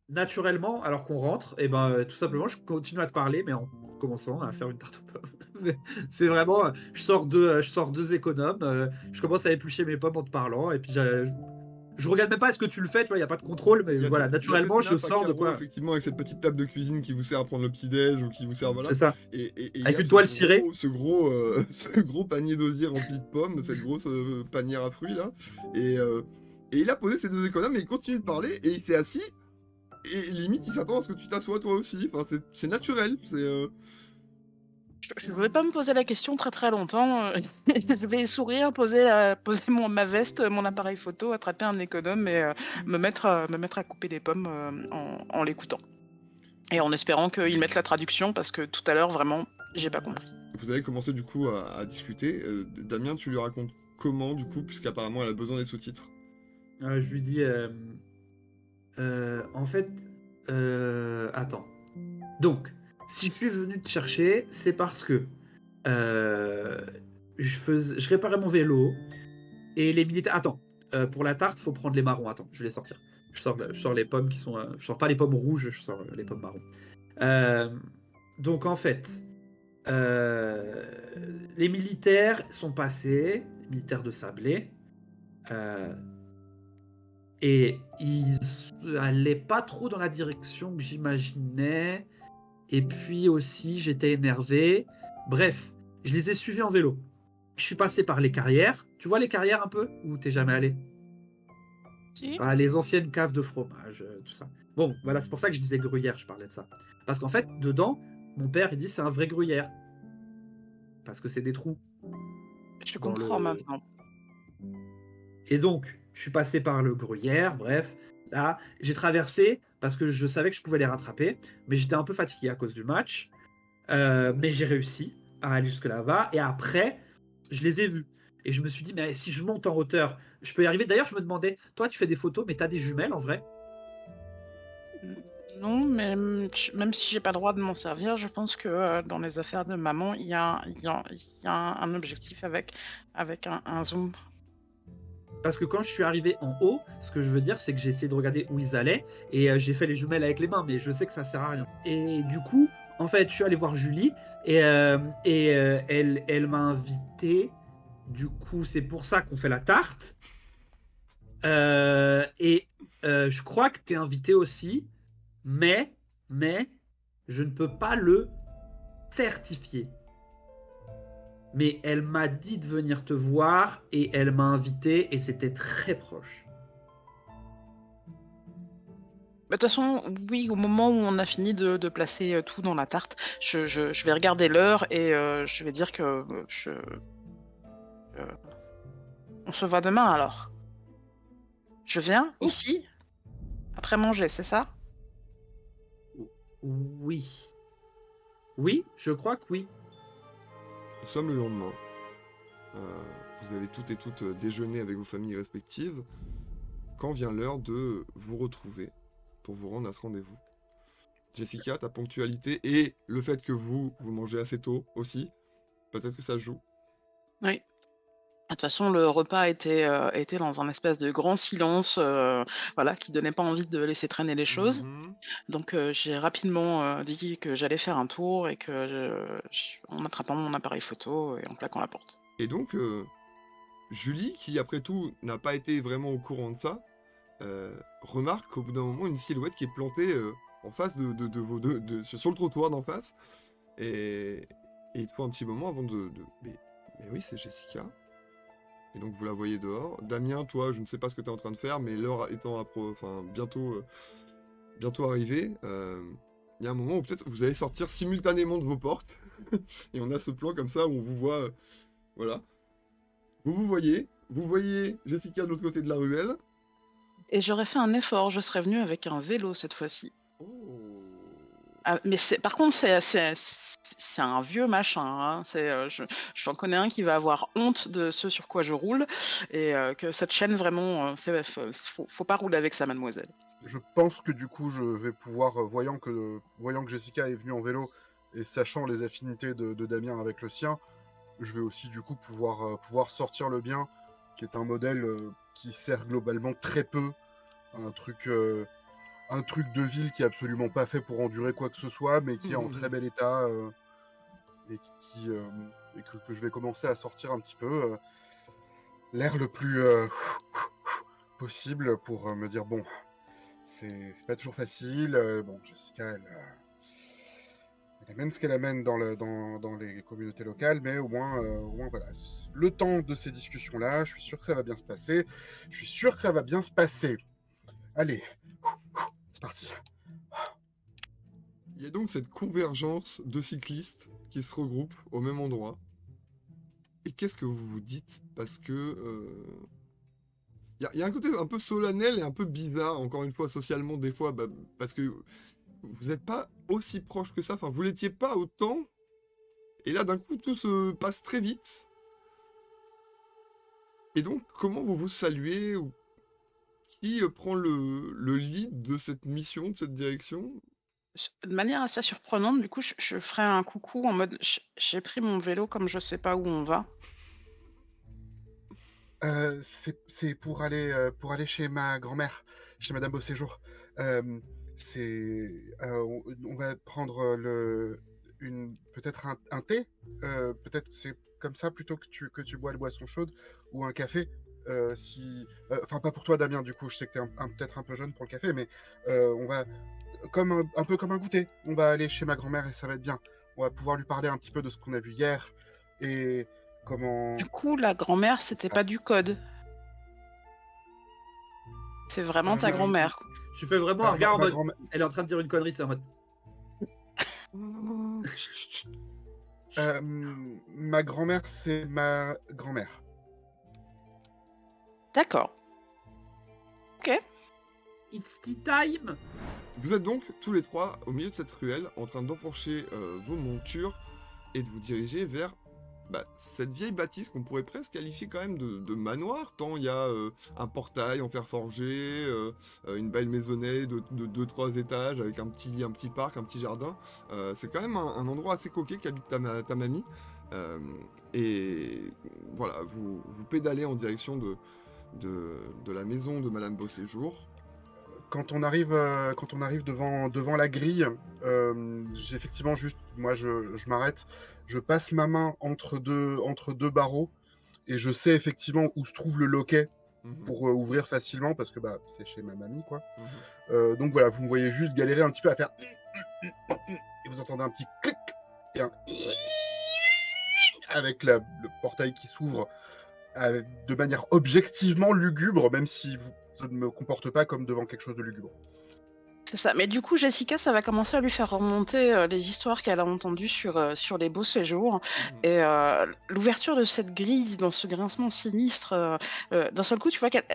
naturellement, alors qu'on rentre, et ben, tout simplement, je continue à te parler, mais en commençant à faire une tarte aux pommes. Mais c'est vraiment, je sors 2 économes, je commence à éplucher mes pommes en te parlant et puis je regarde même pas est-ce que tu le fais, tu vois? Il y a pas de contrôle, mais voilà, Il y a cette naturellement, je nappe à sens de carreaux, quoi effectivement, avec cette petite table de cuisine qui vous sert à prendre le petit-déj ou qui vous sert, c'est voilà. ça, Et il y avec a une toile cirée. ce gros panier d'osier rempli de pommes, cette grosse panière à fruits, là. Et, euh, et il a posé ses 2 économes, mais il continue de parler, et il s'est assis, et limite, il s'attend à ce que tu t'assoies toi aussi. Enfin, c'est naturel. Je ne vais pas me poser la question très très longtemps. Je vais sourire, poser ma veste, mon appareil photo, attraper un économe et me mettre à couper des pommes en l'écoutant. Et en espérant qu'il mette la traduction parce que tout à l'heure, vraiment, j'ai pas compris. Vous avez commencé, du coup, à discuter. Damien, tu lui racontes comment, du coup, puisqu'apparemment, elle a besoin des sous-titres. Je lui dis, en fait, attends. Donc, si je suis venu te chercher, c'est parce que euh, je réparais mon vélo et les militaires. Attends, pour la tarte, faut prendre les marrons. Attends, je vais les sortir. Je sors les pommes qui sont. Je sors pas les pommes rouges, je sors les pommes marron. Euh, donc en fait, euh, les militaires sont passés, les militaires de Sablé, euh, et ils allaient pas trop dans la direction que j'imaginais. Et puis aussi, j'étais énervé. Bref, je les ai suivis en vélo. Je suis passé par les carrières. Tu vois les carrières un peu? Où t'es jamais allé? Si. Ah, les anciennes caves de fromage, tout ça. Bon, voilà, c'est pour ça que je disais gruyère, je parlais de ça. Parce qu'en fait, dedans, mon père, il dit c'est un vrai gruyère. Parce que c'est des trous Je dans comprends le. maintenant. Et donc, je suis passé par le gruyère, bref. Là, j'ai traversé parce que je savais que je pouvais les rattraper. Mais j'étais un peu fatigué à cause du match. Mais j'ai réussi à aller jusque là-bas. Et après, je les ai vus. Et je me suis dit, mais si je monte en hauteur, je peux y arriver. D'ailleurs, je me demandais, toi, tu fais des photos, mais t'as des jumelles en vrai? Non, mais même si j'ai pas le droit de m'en servir, je pense que dans les affaires de maman, il y a un objectif avec un zoom. Parce que quand je suis arrivé en haut, ce que je veux dire, c'est que j'ai essayé de regarder où ils allaient et j'ai fait les jumelles avec les mains, mais je sais que ça sert à rien. Et du coup, en fait, je suis allé voir Julie et elle m'a invité. Du coup, c'est pour ça qu'on fait la tarte. Et je crois que tu es invité aussi, mais, mais, je ne peux pas le certifier. Mais elle m'a dit de venir te voir et elle m'a invité et c'était très proche. Bah, de toute façon, oui, au moment où on a fini de placer tout dans la tarte, je vais regarder l'heure et je vais dire que euh, on se voit demain alors. Je viens Oh, ici après manger, c'est ça? oui. Oui, je crois que oui. Nous sommes le lendemain. Euh, vous avez toutes et toutes déjeuné avec vos familles respectives. Quand vient l'heure de vous retrouver pour vous rendre à ce rendez-vous? Jessica, ta ponctualité et le fait que vous mangez assez tôt aussi, peut-être que ça joue. Oui. De toute façon, le repas était dans un espèce de grand silence, voilà, qui donnait pas envie de laisser traîner les choses. Mhm. Donc, j'ai rapidement dit que j'allais faire un tour et que en attrapant mon appareil photo et en claquant la porte. Et donc, Julie, qui après tout n'a pas été vraiment au courant de ça, remarque qu'au bout d'un moment, une silhouette qui est plantée en face de vos deux, sur le trottoir d'en face. Et, et il te faut un petit moment avant mais oui, c'est Jessica. Et donc vous la voyez dehors. Damien, toi, je ne sais pas ce que tu es en train de faire, mais l'heure étant enfin, bientôt arrivée, il y a un moment où peut-être vous allez sortir simultanément de vos portes. Et on a ce plan comme ça où on vous voit. Voilà. Vous voyez Jessica de l'autre côté de la ruelle. Et j'aurais fait un effort, je serais venue avec un vélo cette fois-ci. Oh. Ah, mais par contre, c'est un vieux machin, hein. J'en connais un qui va avoir honte de ce sur quoi je roule et que cette chaîne vraiment, faut pas rouler avec ça, mademoiselle. Je pense que du coup, je vais pouvoir, voyant que Jessica est venue en vélo et sachant les affinités de Damien avec le sien, je vais aussi du coup pouvoir sortir le bien, qui est un modèle qui sert globalement très peu à un truc un truc de ville qui est absolument pas fait pour endurer quoi que ce soit, mais qui est en très bel état et que je vais commencer à sortir un petit peu l'air le plus possible pour me dire bon, c'est pas toujours facile. Bon, Jessica, elle amène ce qu'elle amène dans les communautés locales, mais au moins voilà. Le temps de ces discussions-là, je suis sûr que ça va bien se passer. Je suis sûr que ça va bien se passer. Allez, c'est parti. Il y a donc cette convergence de cyclistes qui se regroupent au même endroit. Et qu'est-ce que vous vous dites? Parce que il y a un côté un peu solennel et un peu bizarre, encore une fois, socialement, des fois, parce que vous n'êtes pas aussi proche que ça, enfin, vous l'étiez pas autant, et là, d'un coup, tout se passe très vite. Et donc, comment vous vous saluez, ou qui prend le lead de cette mission, de cette direction? De manière assez surprenante, du coup, je ferai un coucou en mode: J'ai pris mon vélo comme je sais pas où on va». C'est pour aller chez ma grand-mère, chez Madame Beauséjour. On va prendre peut-être un thé. Peut-être c'est comme ça plutôt que tu bois la boisson chaude ou un café. Enfin, pas pour toi, Damien. Du coup, je sais que t'es peut-être un peu jeune pour le café, mais on va un peu comme un goûter. On va aller chez ma grand-mère et ça va être bien. On va pouvoir lui parler un petit peu de ce qu'on a vu hier et comment. Du coup, la grand-mère, c'était pas du code. C'est vraiment ta Ma- grand-mère. Je fais vraiment un ma- regard en ma mode. grand-mère- Elle est en train de dire une connerie, c'est en mode. Non. Chut, chut, chut. Ma grand-mère, c'est ma grand-mère. D'accord. OK. It's tea time! Vous êtes donc tous les trois au milieu de cette ruelle, en train d'emporcher vos montures et de vous diriger vers cette vieille bâtisse qu'on pourrait presque qualifier quand même de manoir, tant il y a un portail en fer forgé, une belle maisonnée de 2-3 étages avec un petit parc, un petit jardin. C'est quand même un endroit assez coquet qu'habite ta mamie. Et voilà, vous pédalez en direction de la maison de Madame Beauséjour. Quand on arrive devant la grille, effectivement juste, moi je m'arrête, je passe ma main entre deux barreaux et je sais effectivement où se trouve le loquet pour ouvrir facilement parce que c'est chez ma mamie quoi. Donc voilà, vous me voyez juste galérer un petit peu à faire et vous entendez un petit clic et un avec le portail qui s'ouvre de manière objectivement lugubre, même si je ne me comporte pas comme devant quelque chose de lugubre. C'est ça. Mais du coup, Jessica, ça va commencer à lui faire remonter les histoires qu'elle a entendues sur les beaux séjours. Et l'ouverture de cette grille, dans ce grincement sinistre, d'un seul coup, tu vois qu'elle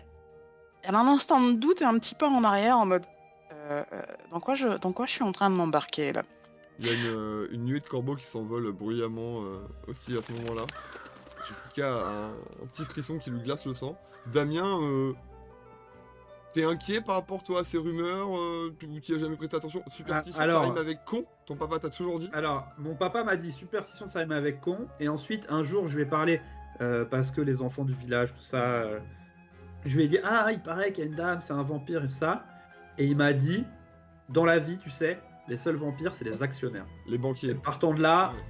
a un instant de doute et un petit pas en arrière en mode dans quoi je suis en train de m'embarquer là. Il y a une nuée de corbeaux qui s'envole bruyamment aussi à ce moment-là. Jessica a un petit frisson qui lui glace le sang. Damien, t'es inquiet par rapport toi à ces rumeurs? Tu as jamais prêté attention? Superstition, alors- ça rime avec con? Ton papa t'a toujours dit? Alors, mon papa m'a dit superstition, ça rime avec con. Et ensuite, un jour, je vais parler parce que les enfants du village, tout ça. Je lui ai dit, ah, il paraît qu'il y a une dame, c'est un vampire et tout ça. Et il m'a dit, dans la vie, tu sais, les seuls vampires, c'est les actionnaires. Les Et banquiers. partant de là, Ouais.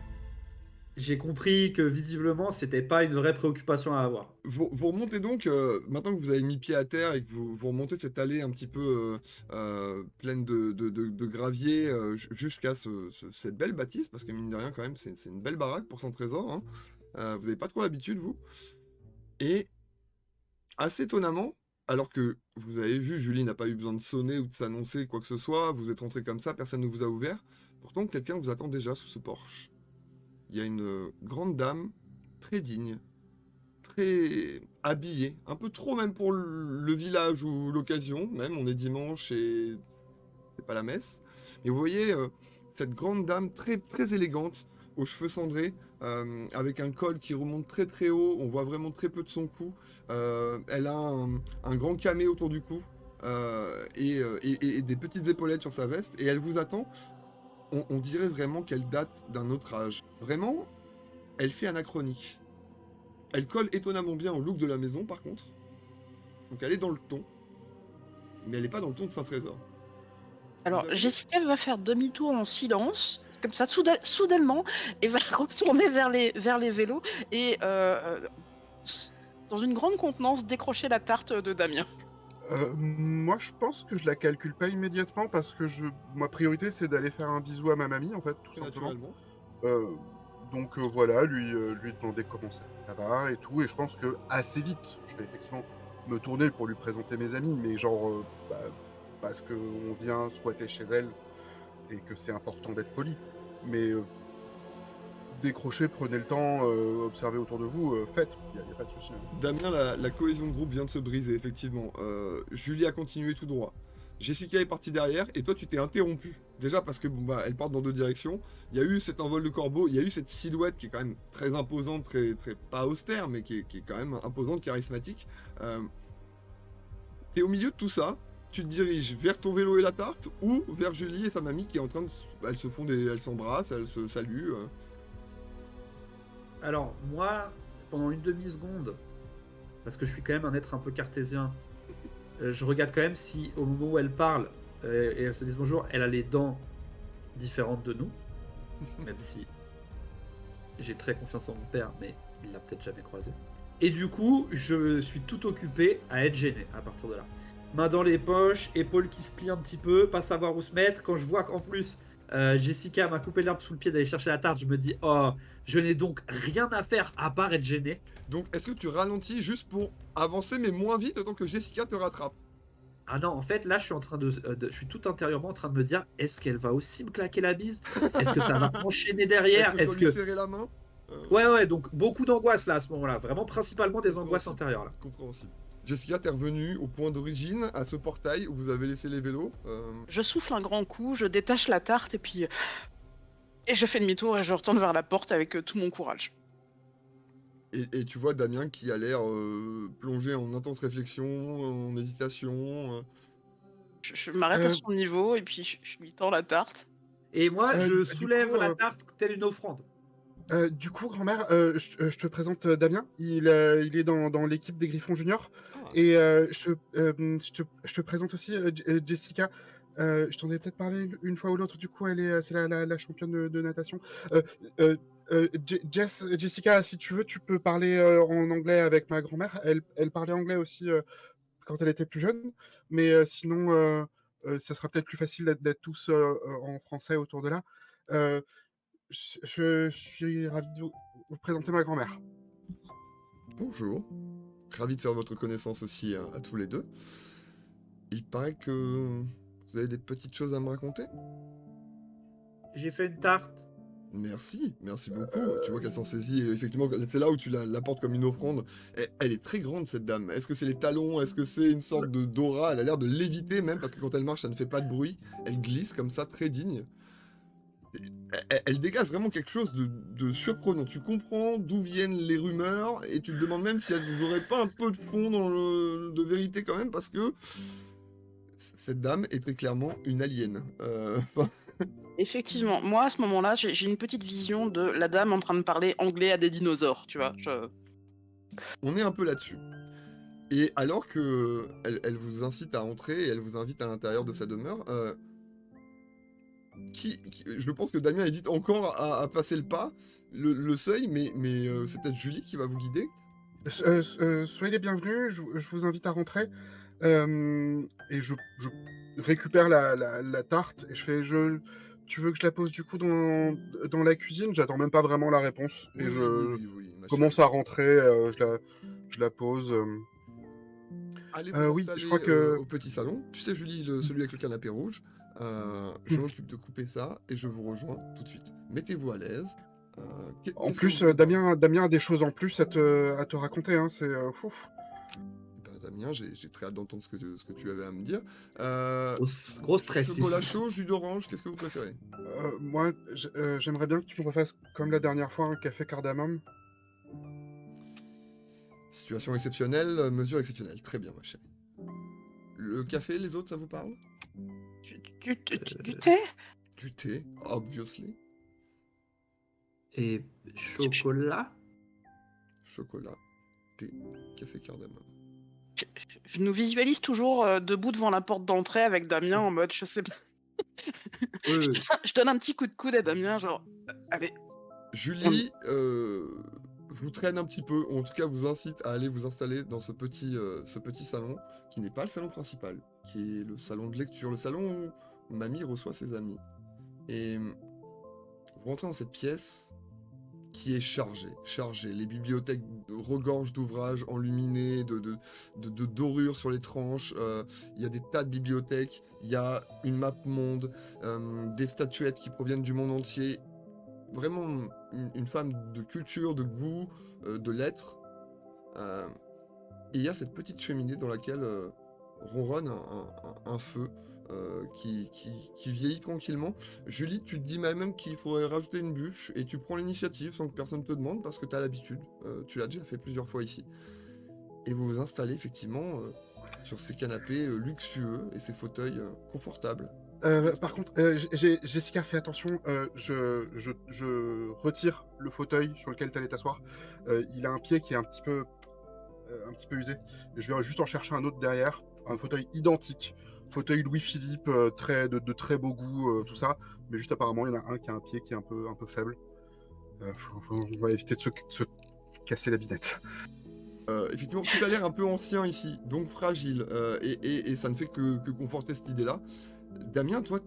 j'ai compris que visiblement, c'était pas une vraie préoccupation à avoir. Vous remontez donc, maintenant que vous avez mis pied à terre et que vous remontez cette allée un petit peu pleine de gravier jusqu'à cette belle bâtisse, parce que mine de rien quand même, c'est une belle baraque pour son trésor, hein. Vous n'avez pas trop l'habitude, vous. Et assez étonnamment, alors que vous avez vu, Julie n'a pas eu besoin de sonner ou de s'annoncer quoi que ce soit, vous êtes rentré comme ça, personne ne vous a ouvert, pourtant quelqu'un vous attend déjà sous ce porche. Il y a une grande dame, très digne, très habillée, un peu trop même pour le village ou l'occasion, même, on est dimanche et c'est pas la messe. Et vous voyez cette grande dame très, très élégante, aux cheveux cendrés, avec un col qui remonte très très haut, on voit vraiment très peu de son cou. Elle a un grand camé autour du cou et des petites épaulettes sur sa veste, et elle vous attend. On dirait vraiment qu'elle date d'un autre âge. Vraiment, elle fait anachronique. Elle colle étonnamment bien au look de la maison, par contre. Donc elle est dans le ton. Mais elle n'est pas dans le ton de Saint-Trésor. Alors, Vous avez... Jessica va faire demi-tour en silence, comme ça, soudainement, et va retourner vers les vélos et, dans une grande contenance, décrocher la tarte de Damien. Moi, je pense que je la calcule pas immédiatement parce que ma priorité, c'est d'aller faire un bisou à ma mamie, en fait, tout Très simplement. naturellement. Donc voilà, lui demander comment ça va et tout. Et je pense que assez vite, je vais effectivement me tourner pour lui présenter mes amis, mais genre parce qu'on vient squatter chez elle et que c'est important d'être poli. Mais décrochez, prenez le temps, observez autour de vous, faites, il n'y a pas de souci. Damien, la cohésion de groupe vient de se briser, effectivement. Julie a continué tout droit. Jessica est partie derrière, et toi, tu t'es interrompu. Déjà parce que bon, bah, elles partent dans deux directions. Il y a eu cet envol de corbeau, il y a eu cette silhouette qui est quand même très imposante, très, très pas austère, mais qui est quand même imposante, charismatique. T'es au milieu de tout ça. Tu te diriges vers ton vélo et la tarte, ou vers Julie et sa mamie qui est en train de... Elles s'embrassent, elles se saluent. Alors, moi, pendant une demi-seconde, parce que je suis quand même un être un peu cartésien, je regarde quand même si, au moment où elle parle et elle se dit bonjour, elle a les dents différentes de nous, même si j'ai très confiance en mon père, mais il l'a peut-être jamais croisé. Et du coup, je suis tout occupé à être gêné à partir de là. Main dans les poches, épaules qui se plient un petit peu, pas savoir où se mettre. Quand je vois qu'en plus, Jessica m'a coupé l'herbe sous le pied d'aller chercher la tarte, je me dis, oh, je n'ai donc rien à faire à part être gêné. Donc, est-ce que tu ralentis juste pour avancer, mais moins vite, le temps que Jessica te rattrape? Ah non, en fait, là, je suis en train je suis tout intérieurement en train de me dire, est-ce qu'elle va aussi me claquer la bise? Est-ce que ça va enchaîner derrière? Est-ce que tu dois lui serrer la main? Ouais, donc beaucoup d'angoisse là à ce moment-là. Vraiment, principalement des angoisses antérieures là. Compréhensible. Jessica, t'es revenue au point d'origine, à ce portail où vous avez laissé les vélos. Je souffle un grand coup, je détache la tarte et puis... Et je fais demi-tour et je retourne vers la porte avec tout mon courage. Et tu vois Damien qui a l'air plongé en intense réflexion, en hésitation. Je m'arrête à Euh, son niveau et puis je lui tends la tarte. Et moi, je du soulève coup, la tarte telle une offrande. Du coup, grand-mère, je te présente Damien. Il est dans l'équipe des Griffons Juniors. Ah, Et je te présente aussi Jessica. Je t'en ai peut-être parlé une fois ou l'autre. Du coup, c'est la championne de natation. Jessica, si tu veux, tu peux parler en anglais avec ma grand-mère. Elle parlait anglais aussi quand elle était plus jeune. Mais sinon, ça sera peut-être plus facile d'être tous en français autour de là. Euh, je suis ravi de vous présenter ma grand-mère. bonjour. Ravi de faire votre connaissance aussi à tous les deux. Il paraît que vous avez des petites choses à me raconter. J'ai fait une tarte. Merci beaucoup. Tu vois qu'elle s'en saisit. Et effectivement, c'est là où tu la portes comme une offrande. Elle est très grande, cette dame. Est-ce que c'est les talons? Est-ce que c'est une sorte de d'aura? Elle a l'air de léviter même, parce que quand elle marche, ça ne fait pas de bruit. Elle glisse comme ça, très digne. Elle dégage vraiment quelque chose de surprenant. Tu comprends d'où viennent les rumeurs, et tu te demandes même si elles n'auraient pas un peu de fond de vérité quand même, parce que cette dame est très clairement une alien. Effectivement, moi à ce moment-là, j'ai une petite vision de la dame en train de parler anglais à des dinosaures, tu vois. On est un peu là-dessus. Et alors que elle vous incite à entrer et elle vous invite à l'intérieur de sa demeure, je pense que Damien hésite encore à passer le pas, le seuil, mais c'est peut-être Julie qui va vous guider. Soyez les bienvenus, je vous invite à rentrer. Et je récupère la tarte et je fais tu veux que je la pose du coup dans la cuisine? J'attends même pas vraiment la réponse. Et Oui, ma commence chérie. à rentrer, je la pose. Allez vous Oui, installer je crois que. au petit salon. Tu sais, Julie, celui avec le canapé rouge. Je m'occupe de couper ça et je vous rejoins tout de suite. Mettez-vous à l'aise. En Qu'est-ce que vous plus, voulez voir? Damien a des choses en plus à te raconter. Hein, c'est ouf. Ben, Damien, j'ai très hâte d'entendre ce que tu avais à me dire. Gros stress Chocolat ici. chaud, jus d'orange, qu'est-ce que vous préférez? Moi, j'aimerais bien que tu me refasses comme la dernière fois un café cardamome. Situation exceptionnelle, mesure exceptionnelle. Très bien, ma chérie. Le café, les autres, ça vous parle? Du thé? Du thé, obviously. Et chocolat. Chocolat, thé, café cardamome. Je nous visualise toujours debout devant la porte d'entrée avec Damien en mode, je sais pas. Oui, oui. Je donne un petit coup de coude à Damien, genre, allez. Julie vous traîne un petit peu, ou en tout cas vous incite à aller vous installer dans ce petit salon, qui n'est pas le salon principal, qui est le salon de lecture, le salon où mamie reçoit ses amis. Et vous rentrez dans cette pièce qui est chargée. Les bibliothèques regorgent d'ouvrages enluminés, de dorures sur les tranches. Il y a des tas de bibliothèques, il y a une map monde, des statuettes qui proviennent du monde entier. Vraiment une femme de culture, de goût, de lettres. Et il y a cette petite cheminée dans laquelle ronronne un feu qui vieillit tranquillement. Julie, tu te dis même qu'il faudrait rajouter une bûche et tu prends l'initiative sans que personne te demande parce que tu as l'habitude. Tu l'as déjà fait plusieurs fois ici. Et vous vous installez effectivement sur ces canapés luxueux et ces fauteuils confortables. Par contre, Jessica, fais attention, je retire le fauteuil sur lequel tu allais t'asseoir. Il a un pied qui est un petit peu usé. Je vais juste en chercher un autre derrière, un fauteuil identique. Fauteuil Louis-Philippe, de très beau goût, tout ça. Mais juste apparemment, il y en a un qui a un pied qui est un peu faible. On va éviter de se casser la binette. Effectivement, tout a l'air un peu ancien ici, donc fragile. Et ça ne fait que conforter cette idée-là. Damien, toi,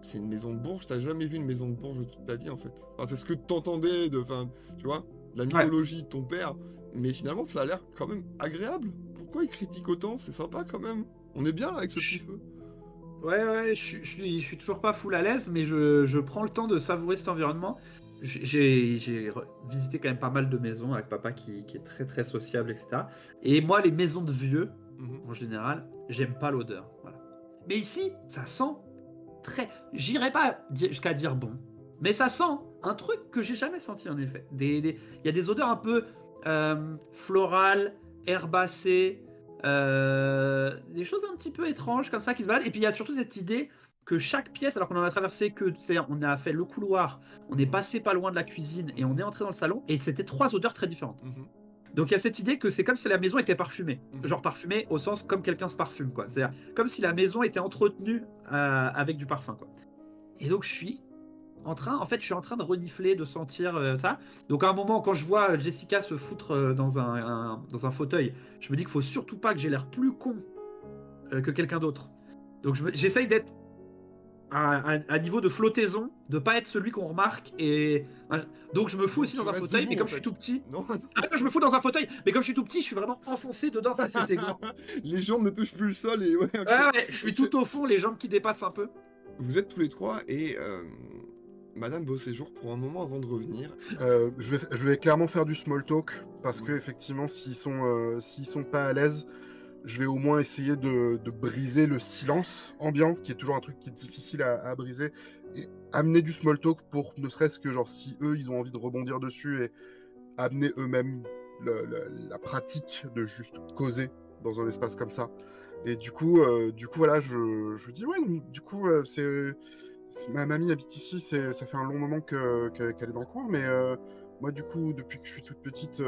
c'est une maison de Bourges, t'as jamais vu une maison de Bourges toute ta vie en fait. Enfin, c'est ce que t'entendais tu vois, la mythologie de ton père, mais finalement ça a l'air quand même agréable. Pourquoi il critique autant? C'est sympa quand même. On est bien là avec ce petit feu. Ouais, je suis toujours pas full à l'aise, mais je prends le temps de savourer cet environnement. J'ai visité quand même pas mal de maisons avec papa qui est très très sociable, etc. Et moi, les maisons de vieux, en général, j'aime pas l'odeur. Voilà. Mais ici, ça sent j'irai pas jusqu'à dire bon, mais ça sent un truc que j'ai jamais senti en effet. Il y a des odeurs un peu florales, herbacées, des choses un petit peu étranges comme ça qui se baladent. Et puis il y a surtout cette idée que chaque pièce, alors qu'on en a traversé c'est-à-dire on a fait le couloir, on est passé pas loin de la cuisine et on est entré dans le salon, et c'était 3 odeurs très différentes. Donc il y a cette idée que c'est comme si la maison était parfumée. Genre parfumée au sens comme quelqu'un se parfume, quoi. C'est-à-dire comme si la maison était entretenue avec du parfum, quoi. Et donc je suis en train de renifler, de sentir ça. Donc à un moment, quand je vois Jessica se foutre dans un fauteuil, je me dis qu'il faut surtout pas que j'ai l'air plus con que quelqu'un d'autre. Donc j'essaye d'être à niveau de flottaison, de pas être celui qu'on remarque. Et donc je me fous aussi dans un fauteuil, mais comme je suis tout petit, je me fous dans un fauteuil, mais comme je suis tout petit, je suis vraiment enfoncé dedans. C'est grand. Les jambes ne touchent plus le sol et ouais, je suis tout au fond, les jambes qui dépassent un peu. Vous êtes tous les trois et Madame Beauséjour prend un moment avant de revenir. Je vais clairement faire du small talk parce que effectivement, s'ils sont pas à l'aise, je vais au moins essayer de briser le silence ambiant, qui est toujours un truc qui est difficile à briser, et amener du small talk pour ne serait-ce que genre si eux ils ont envie de rebondir dessus et amener eux-mêmes la pratique de juste causer dans un espace comme ça. Et du coup voilà, je dis ouais, du coup ma mamie habite ici, ça fait un long moment qu'elle est dans le coin, mais moi du coup depuis que je suis toute petite,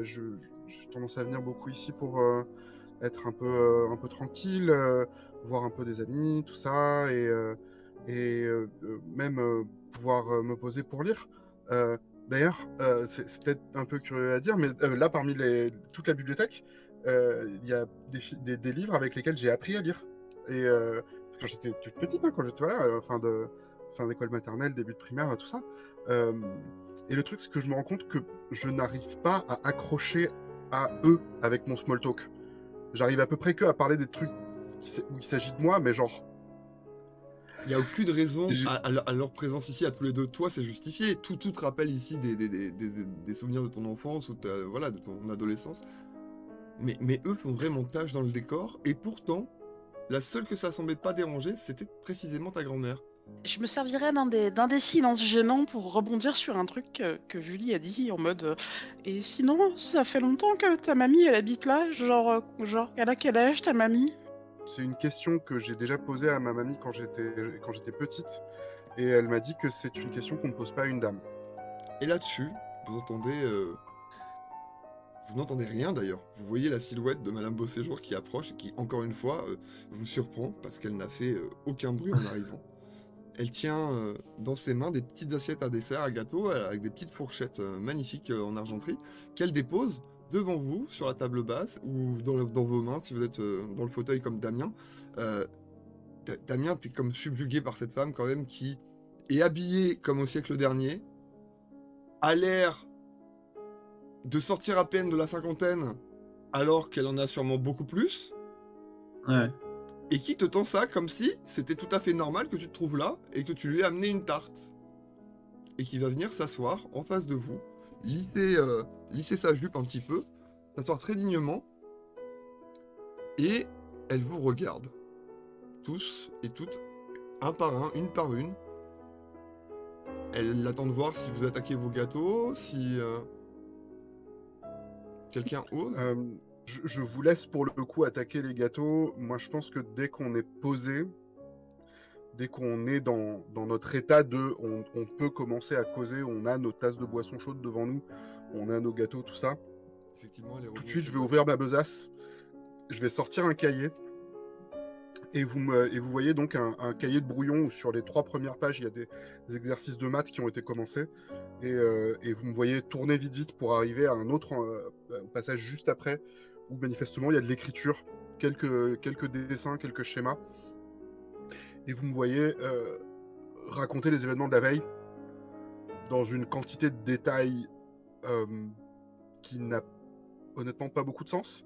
j'ai tendance à venir beaucoup ici pour être un peu tranquille, voir un peu des amis, tout ça, et même pouvoir me poser pour lire. D'ailleurs, c'est peut-être un peu curieux à dire, mais là, parmi toute la bibliothèque, il y a des livres avec lesquels j'ai appris à lire. Et quand j'étais toute petite, quand j'étais fin d'école maternelle, début de primaire, tout ça. Et le truc, c'est que je me rends compte que je n'arrive pas à accrocher à eux avec mon small talk. J'arrive à peu près que à parler des trucs où il s'agit de moi, mais genre... Il n'y a aucune raison à leur présence ici, à tous les deux. Toi, c'est justifié. Tout te rappelle ici des souvenirs de ton enfance ou de ton adolescence. Mais eux font vraiment tâche dans le décor. Et pourtant, la seule que ça semblait pas déranger, c'était précisément ta grand-mère. Je me servirais d'un des silences gênants pour rebondir sur un truc que Julie a dit en mode et sinon, ça fait longtemps que ta mamie, elle habite là, genre elle a quel âge ta mamie? C'est une question que j'ai déjà posée à ma mamie quand j'étais petite, et elle m'a dit que c'est une question qu'on ne pose pas à une dame. Et là-dessus, vous entendez Vous n'entendez rien d'ailleurs. Vous voyez la silhouette de Madame Beauséjour qui approche et qui, encore une fois, vous surprend parce qu'elle n'a fait aucun bruit en arrivant. Elle tient dans ses mains des petites assiettes à dessert, à gâteau, avec des petites fourchettes magnifiques en argenterie, qu'elle dépose devant vous, sur la table basse, ou dans vos mains, si vous êtes dans le fauteuil comme Damien. Damien, t'es comme subjugué par cette femme quand même, qui est habillée comme au siècle dernier, a l'air de sortir à peine de la cinquantaine, alors qu'elle en a sûrement beaucoup plus. Ouais. Et qui te tend ça comme si c'était tout à fait normal que tu te trouves là et que tu lui aies amené une tarte. Et qui va venir s'asseoir en face de vous, lisser sa jupe un petit peu, s'asseoir très dignement, et elle vous regarde. Tous et toutes, un par un, une par une. Elle attend de voir si vous attaquez vos gâteaux, si quelqu'un ose. Je vous laisse pour le coup attaquer les gâteaux. Moi, je pense que dès qu'on est posé, dès qu'on est dans notre état de... On peut commencer à causer, on a nos tasses de boisson chaude devant nous, on a nos gâteaux, tout ça. Effectivement, elle est Tout de revenue suite, je vais avec ouvrir ma besace, je vais sortir un cahier, et vous voyez donc un cahier de brouillon où sur les 3 premières pages, il y a des exercices de maths qui ont été commencés, et vous me voyez tourner vite pour arriver à un autre passage juste après, où manifestement il y a de l'écriture, quelques dessins, quelques schémas, et vous me voyez raconter les événements de la veille dans une quantité de détails qui n'a honnêtement pas beaucoup de sens,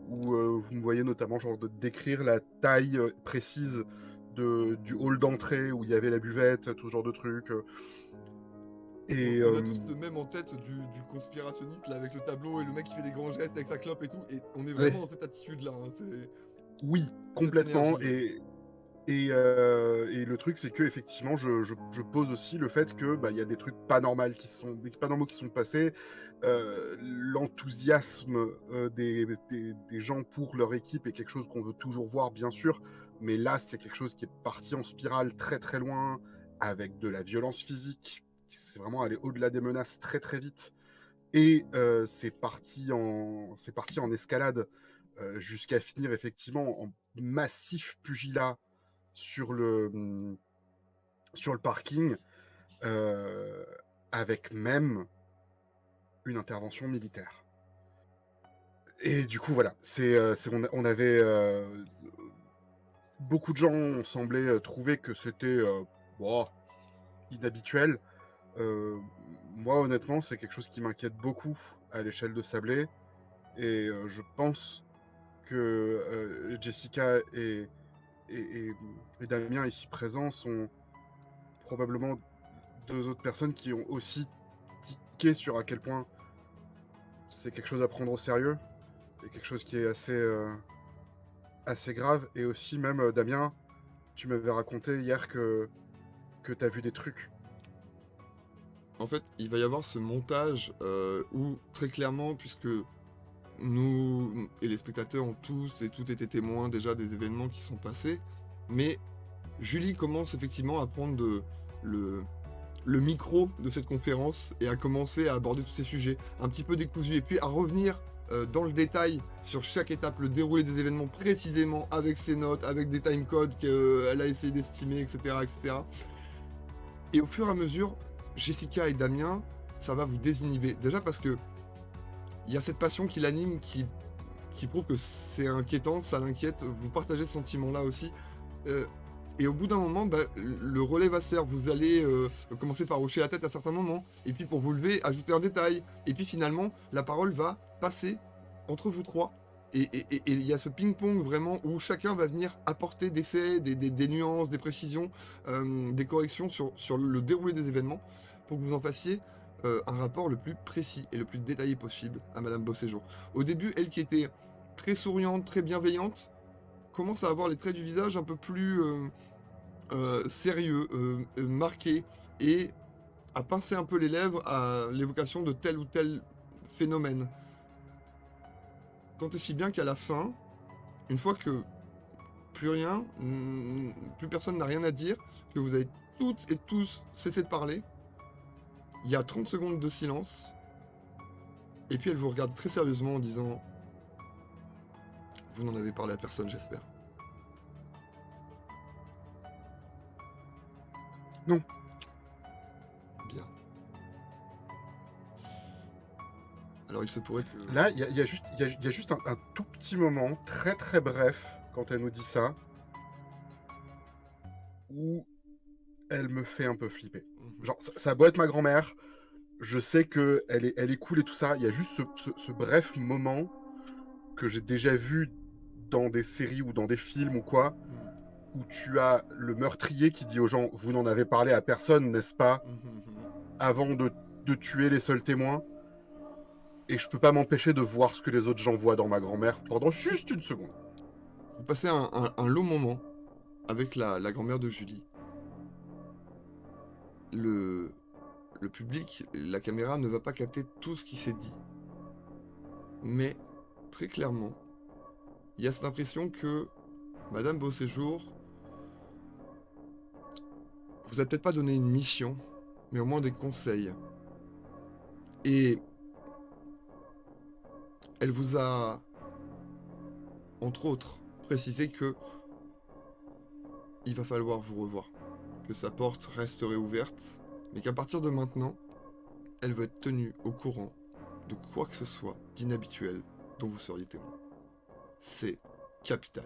où vous me voyez notamment genre de décrire la taille précise du hall d'entrée où il y avait la buvette, tout ce genre de trucs. Et on a tous le même en tête du conspirationniste là, avec le tableau et le mec qui fait des grands gestes avec sa clope et tout, et on est vraiment dans cette attitude là. Oui, complètement. énergie. Et le truc, c'est que effectivement, je pose aussi le fait que y a des trucs pas normaux qui sont passés. L'enthousiasme des gens pour leur équipe est quelque chose qu'on veut toujours voir, bien sûr, mais là, c'est quelque chose qui est parti en spirale très très loin, avec de la violence physique. C'est vraiment aller au-delà des menaces très très vite. Et c'est parti en escalade jusqu'à finir effectivement en massif pugilat sur le parking, avec même une intervention militaire. Et du coup, voilà, on avait beaucoup de gens ont semblé trouver que c'était inhabituel. Moi, honnêtement, c'est quelque chose qui m'inquiète beaucoup à l'échelle de Sablé, et je pense que Jessica et Damien ici présents sont probablement 2 autres personnes qui ont aussi tiqué sur à quel point c'est quelque chose à prendre au sérieux, et quelque chose qui est assez grave. Et aussi même Damien, tu m'avais raconté hier que t'as vu des trucs. En fait, il va y avoir ce montage où, très clairement, puisque nous et les spectateurs ont tous et toutes été témoins déjà des événements qui sont passés, mais Julie commence effectivement à prendre le micro de cette conférence et à commencer à aborder tous ces sujets un petit peu décousus, et puis à revenir dans le détail sur chaque étape, le déroulé des événements précisément, avec ses notes, avec des timecodes qu'elle a essayé d'estimer, etc., etc. Et au fur et à mesure, Jessica et Damien, ça va vous désinhiber. Déjà parce que il y a cette passion qui l'anime, qui prouve que c'est inquiétant, ça l'inquiète. Vous partagez ce sentiment-là aussi. Et au bout d'un moment, le relais va se faire. Vous allez commencer par hocher la tête à certains moments, et puis pour vous lever, ajouter un détail. Et puis finalement, la parole va passer entre vous trois. Et il y a ce ping-pong vraiment où chacun va venir apporter des faits, des nuances, des précisions, des corrections sur le déroulé des événements, pour que vous en fassiez un rapport le plus précis et le plus détaillé possible à Madame Beauséjour. Au début, elle qui était très souriante, très bienveillante, commence à avoir les traits du visage un peu plus sérieux, marqués, et à pincer un peu les lèvres à l'évocation de tel ou tel phénomène. Tant et si bien qu'à la fin, une fois que plus personne n'a rien à dire, que vous avez toutes et tous cessé de parler, il y a 30 secondes de silence, Et puis elle vous regarde très sérieusement en disant « Vous n'en avez parlé à personne, j'espère. » Non. Bien. Alors il se pourrait que... Là, il y a juste un tout petit moment, très très bref, quand elle nous dit ça, où elle me fait un peu flipper. Genre, ça a beau être ma grand-mère, je sais que elle est cool et tout ça. Il y a juste ce bref moment que j'ai déjà vu dans des séries ou dans des films ou quoi, où tu as le meurtrier qui dit aux gens « Vous n'en avez parlé à personne, n'est-ce pas ?» avant de tuer les seuls témoins. Et je peux pas m'empêcher de voir ce que les autres gens voient dans ma grand-mère pendant juste une seconde. Vous passez un long moment avec la grand-mère de Julie. Le public, la caméra ne va pas capter tout ce qui s'est dit. Mais, très clairement, il y a cette impression que Madame Beauséjour vous a peut-être pas donné une mission, mais au moins des conseils. Et elle vous a, entre autres, précisé que il va falloir vous revoir, que sa porte resterait ouverte, mais qu'à partir de maintenant, elle veut être tenue au courant de quoi que ce soit d'inhabituel dont vous seriez témoin. C'est capital.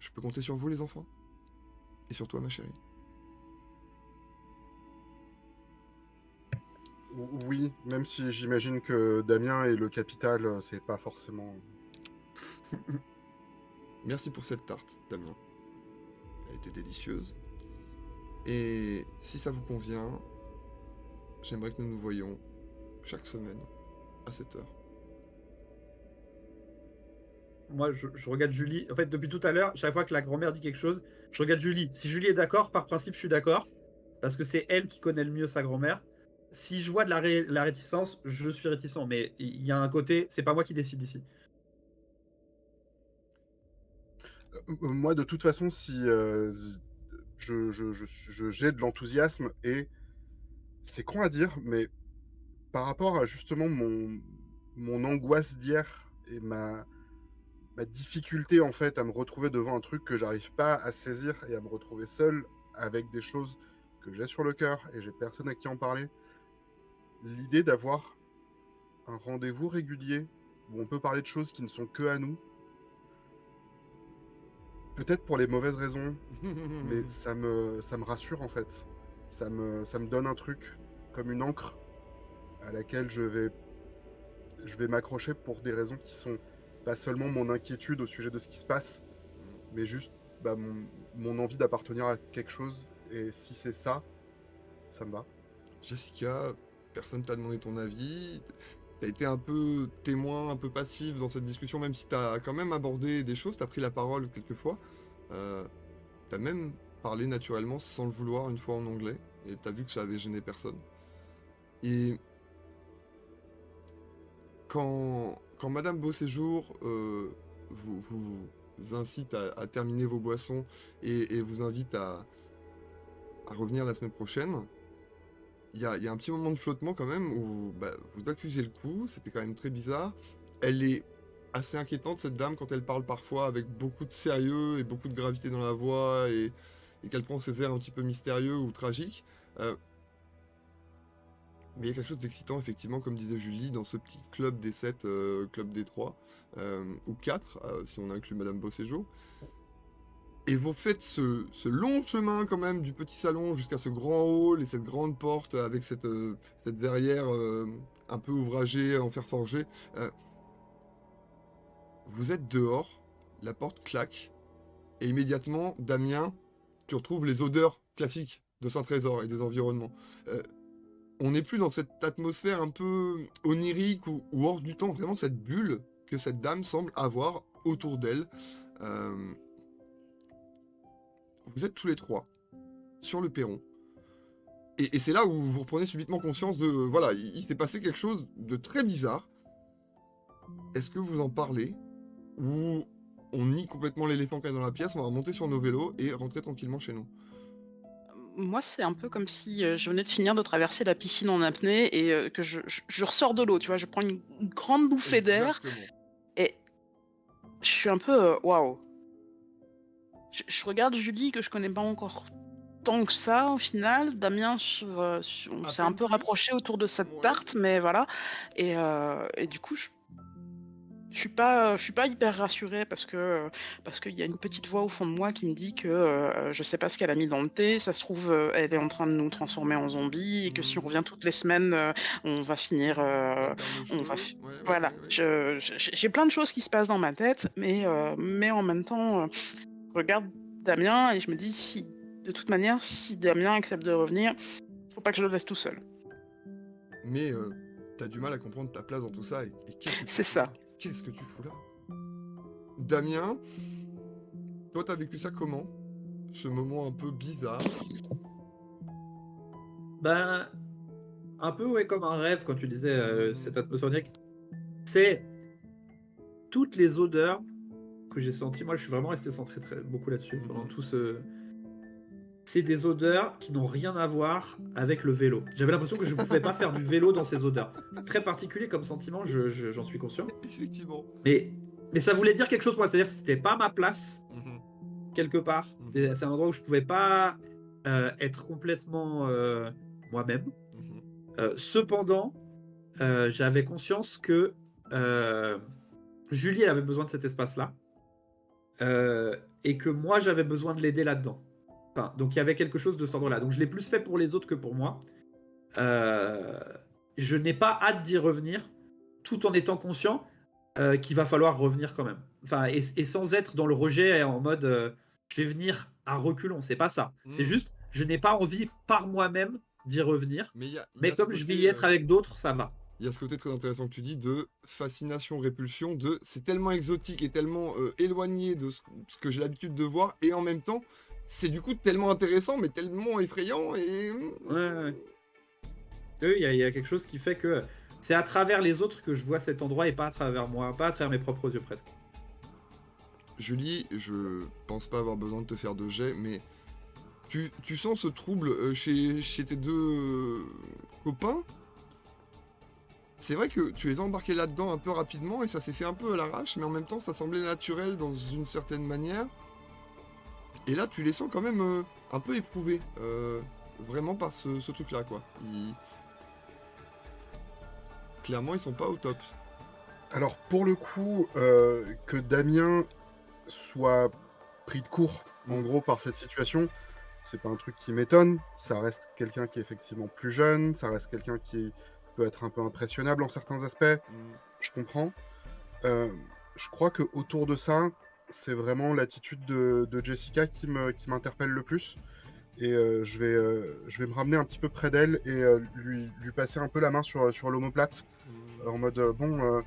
Je peux compter sur vous, les enfants? Et sur toi, ma chérie? Oui, même si j'imagine que Damien et le capital, c'est pas forcément... Merci pour cette tarte, Damien. Elle était délicieuse. Et si ça vous convient, j'aimerais que nous nous voyions chaque semaine à cette heure. Moi, je regarde Julie. En fait, depuis tout à l'heure, chaque fois que la grand-mère dit quelque chose, je regarde Julie. Si Julie est d'accord, par principe, je suis d'accord. Parce que c'est elle qui connaît le mieux sa grand-mère. Si je vois de la réticence, je suis réticent. Mais il y a un côté, c'est pas moi qui décide ici. Moi, de toute façon, si j'ai de l'enthousiasme et c'est con à dire, mais par rapport à justement mon angoisse d'hier et ma difficulté en fait à me retrouver devant un truc que j'arrive pas à saisir et à me retrouver seul avec des choses que j'ai sur le cœur et j'ai personne à qui en parler, l'idée d'avoir un rendez-vous régulier où on peut parler de choses qui ne sont que à nous, peut-être pour les mauvaises raisons, mais ça me rassure en fait. Ça me donne un truc comme une encre à laquelle je vais m'accrocher pour des raisons qui sont pas seulement mon inquiétude au sujet de ce qui se passe, mais juste bah, mon envie d'appartenir à quelque chose. Et si c'est ça, ça me va. Jessica, personne t'a demandé ton avis. T'as été un peu témoin, un peu passif dans cette discussion, même si t'as quand même abordé des choses, t'as pris la parole quelques fois. T'as même parlé naturellement, sans le vouloir, une fois en anglais, et t'as vu que ça avait gêné personne. Et quand Madame Beauséjour vous incite à terminer vos boissons et vous invite à revenir la semaine prochaine, il y a un petit moment de flottement quand même où bah, vous accusez le coup, c'était quand même très bizarre. Elle est assez inquiétante, cette dame, quand elle parle parfois avec beaucoup de sérieux et beaucoup de gravité dans la voix et qu'elle prend ses airs un petit peu mystérieux ou tragiques. Mais il y a quelque chose d'excitant, effectivement, comme disait Julie, dans ce petit club des 7, club des 3, ou 4, si on inclut Madame Beauséjour. Et vous faites ce long chemin, quand même, du petit salon jusqu'à ce grand hall et cette grande porte avec cette verrière un peu ouvragée en fer forgé. Vous êtes dehors, la porte claque, et immédiatement, Damien, tu retrouves les odeurs classiques de Saint-Trésor et des environnements. On n'est plus dans cette atmosphère un peu onirique ou hors du temps, vraiment cette bulle que cette dame semble avoir autour d'elle. Vous êtes tous les trois sur le perron. Et c'est là où vous reprenez subitement conscience de... Voilà, il s'est passé quelque chose de très bizarre. Est-ce que vous en parlez? Ou on nie complètement l'éléphant qu'il y a dans la pièce, on va remonter sur nos vélos et rentrer tranquillement chez nous? moi, c'est un peu comme si, je venais de finir de traverser la piscine en apnée et que je ressors de l'eau, tu vois? Je prends une grande bouffée d'air Exactement. et je suis un peu, waouh! Je regarde Julie que je connais pas encore tant que ça au final. Damien on À s'est un peine peu plus. rapproché autour de cette Ouais. tarte, mais voilà et du coup, je suis pas hyper rassurée parce qu'il y a une petite voix au fond de moi qui me dit que, je sais pas ce qu'elle a mis dans le thé, ça se trouve, elle est en train de nous transformer en zombies et que si on revient Mmh. toutes les semaines, on va finir, À perdre le on va feu. f Ouais, ouais, voilà, ouais, ouais. j'ai plein de choses qui se passent dans ma tête, mais en même temps, je regarde Damien et je me dis: «Si de toute manière, si Damien accepte de revenir, faut pas que je le laisse tout seul». Mais tu du mal à comprendre ta place dans tout ça et qu'est-ce que tu C'est fous là? ça. Qu'est-ce que tu fous là? Damien, toi, t'as vécu ça comment? Ce moment un peu bizarre? Ben, un peu, ouais, comme un rêve quand tu disais, cette Mmh. atmosphère onirique. C'est toutes les odeurs que j'ai senties. Moi, je suis vraiment resté centré beaucoup là-dessus pendant Mmh. tout ce c'est des odeurs qui n'ont rien à voir avec le vélo. J'avais l'impression que je pouvais pas faire du vélo dans ces odeurs. C'est très particulier comme sentiment, j'en suis conscient. Effectivement. Mais ça voulait dire quelque chose pour moi, c'est-à-dire que c'était pas ma place, Mmh. quelque part. Mmh. C'est un endroit où je pouvais pas, être complètement, moi-même. Mmh. Cependant, j'avais conscience que, heu, Julie, elle avait besoin de cet espace-là, et que moi, j'avais besoin de l'aider là-dedans. Enfin, donc il y avait quelque chose de cet ordre-là. Donc je l'ai plus fait pour les autres que pour moi. Heu, je n'ai pas hâte d'y revenir, tout en étant conscient, qu'il va falloir revenir quand même. Enfin et sans être dans le rejet en mode, je vais venir à reculons, c'est pas ça. C'est Mmh. juste, je n'ai pas envie par moi-même d'y revenir, Mais il y mais a ce comme je vais côté, y être avec d'autres, ça va. il y a ce côté très intéressant que tu dis de fascination-répulsion, de c'est tellement exotique et tellement éloigné de ce que j'ai l'habitude de voir, et en même temps, c'est du coup tellement intéressant, mais tellement effrayant, et Ouais, ouais, ouais. Oui, il y a quelque chose qui fait que c'est à travers les autres que je vois cet endroit et pas à travers moi, pas à travers mes propres yeux presque. Julie, je pense pas avoir besoin de te faire de jet, mais tu sens ce trouble chez tes deux copains? C'est vrai que tu les as embarqués là-dedans un peu rapidement et ça s'est fait un peu à l'arrache, mais en même temps, ça semblait naturel dans une certaine manière. Et là, tu les sens quand même un peu éprouvés, vraiment par ce truc-là, quoi. Clairement, ils sont pas au top. Alors, pour le coup, que Damien soit pris de court, en Mm. gros, par cette situation, c'est pas un truc qui m'étonne. Ça reste quelqu'un qui est effectivement plus jeune, ça reste quelqu'un qui peut être un peu impressionnable en certains aspects, Mm. je comprends. Euh, je crois que autour de ça, c'est vraiment l'attitude de Jessica qui m'interpelle le plus. Et je vais me ramener un petit peu près d'elle et lui passer un peu la main sur l'omoplate, Mm. en mode euh,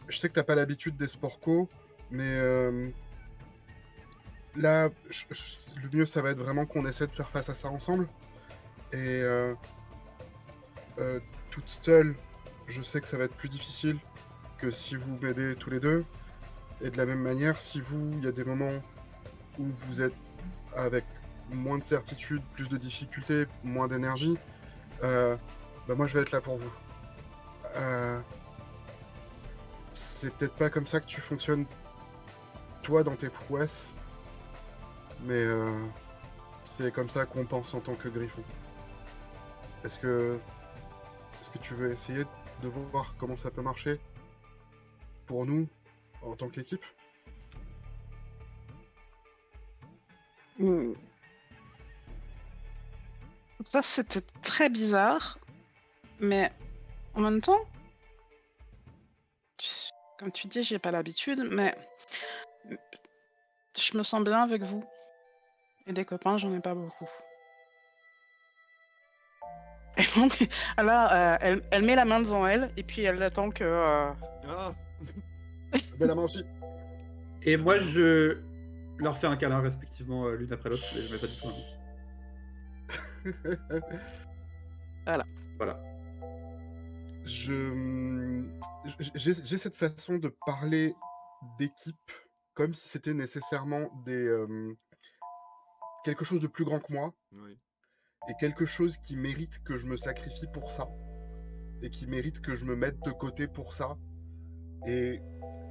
je sais que t'as pas l'habitude des sports co, mais là, le mieux, ça va être vraiment qu'on essaie de faire face à ça ensemble. Et euh, toute seule, je sais que ça va être plus difficile que si vous m'aidez tous les deux. Et de la même manière, si vous, il y a des moments où vous êtes avec moins de certitude, plus de difficultés, moins d'énergie, bah moi je vais être là pour vous. Euh, c'est peut-être pas comme ça que tu fonctionnes toi dans tes prouesses, mais c'est comme ça qu'on pense en tant que Griffon. Est-ce que, est-ce que tu veux essayer de voir comment ça peut marcher pour nous en tant qu'équipe? Mmh. Ça, c'était très bizarre, mais en même temps, comme tu dis, j'ai pas l'habitude, mais je me sens bien avec vous. Et des copains, j'en ai pas beaucoup. Et donc, là, elle met la main devant elle, et puis elle attend que. Ah, Mets la main aussi. Et très moi, bien. je leur fais un câlin respectivement l'une après l'autre, je les mets pas du tout la main. Voilà. Voilà. J'ai cette façon de parler d'équipe comme si c'était nécessairement quelque chose de plus grand que moi Oui. et quelque chose qui mérite que je me sacrifie pour ça et qui mérite que je me mette de côté pour ça. Et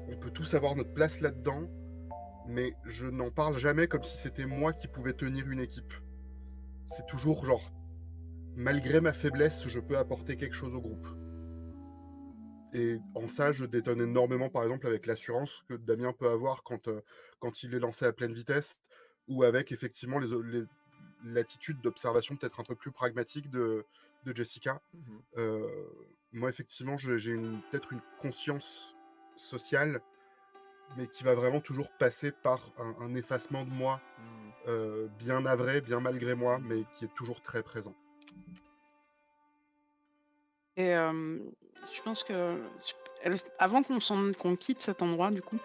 on peut tous avoir notre place là-dedans, mais je n'en parle jamais comme si c'était moi qui pouvais tenir une équipe. C'est toujours genre, malgré ma faiblesse, je peux apporter quelque chose au groupe. Et en ça, je détonne énormément, par exemple, avec l'assurance que Damien peut avoir quand il est lancé à pleine vitesse, ou avec effectivement l'attitude d'observation peut-être un peu plus pragmatique de Jessica. Mhm. Moi, effectivement, j'ai peut-être une conscience sociale, mais qui va vraiment toujours passer par un effacement de moi, bien navré, bien malgré moi, mais qui est toujours très présent. Et je pense que avant qu'on quitte cet endroit, du coup,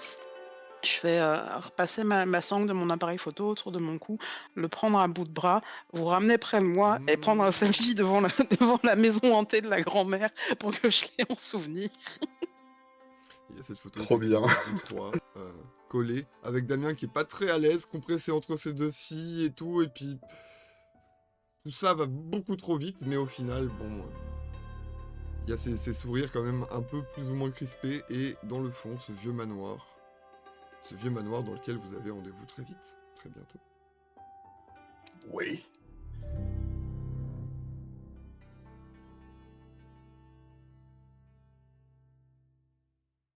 je vais repasser ma sangle de mon appareil photo autour de mon cou, le prendre à bout de bras, vous ramener près de moi et prendre un selfie devant devant la maison hantée de la grand-mère pour que je l'ai en souvenir. Il y a cette photo Trop bien. effectivement de vous trois collés, avec Damien qui est pas très à l'aise, compressé entre ses deux filles et tout, et puis tout ça va beaucoup trop vite, mais au final, bon, il y a ces sourires quand même un peu plus ou moins crispés, et dans le fond, ce vieux manoir dans lequel vous avez rendez-vous très vite, très bientôt. Oui.